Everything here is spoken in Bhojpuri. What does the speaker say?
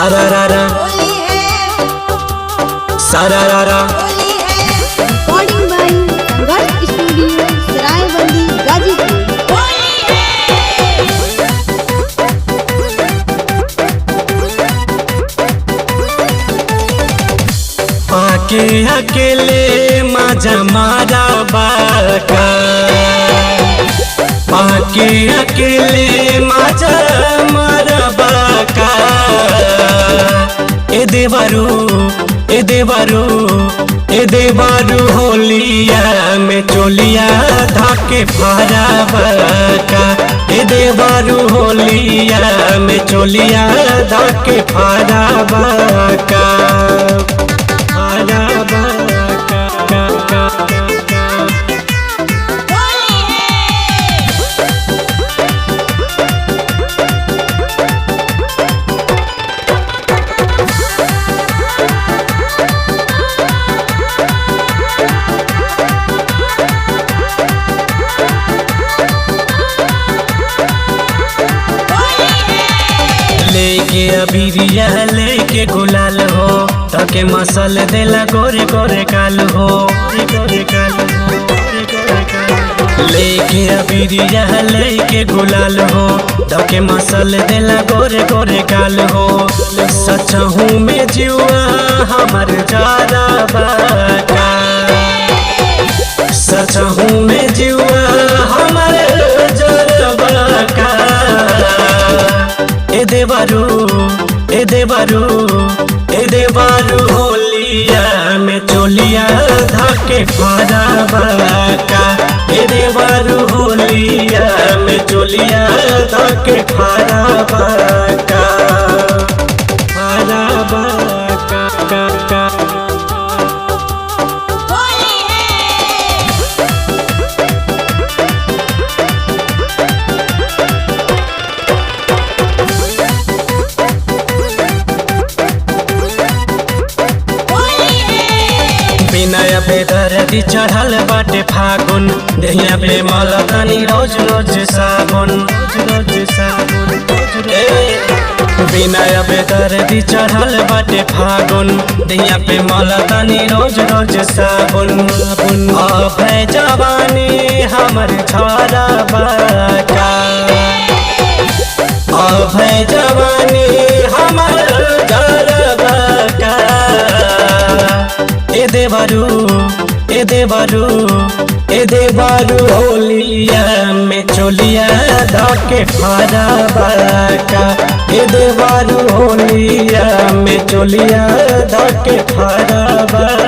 सारारारा सारारारा। Recording by Sangharsh studio Saraibandi Ghazipur. आके अकेले मजा मारा बाका, आके अकेले मजा मारा बाका। ए देवरू ए देवरू ए देवरू होलिया में चोलिया धाके फारा बाका। ए देवरू होलिया में चोलिया धाके फारा बाका। लेके अबीरिया लेके गुलाल हो, ताके मसल देला गोरे गोरे काल हो। लेके अबीरिया लेके गुलाल हो, ताके मसल देला गोरे गोरे काल हो। सचहू में जुआ हमर जारा बाका, सचहू में जुआ हमर जारा बाका। ए देवरू ए देवरू ए देवरू होलिया में चोलिया धाके फारा बाका। ए देवरू होलिया में चोलिया धाके फारा बाका। फारा बाका का का। बिना बेदर्दी चढ़ल बाटे फागुन, देहिया पे मलतानी रोज रोज साबुन। बिना बेदर्दी चढ़ल बाटे फागुन, देहिया पे मलतानी रोज रोज साबुन। अब है जवानी हमर छारा बाका, अब है जवानी हमर छारा बाका। ए देवरू ए देवरू ए देवरू होलिया में चोलिया धाके फारा बाका। ए देवरू होलिया में चोलिया धाके फारा बाका।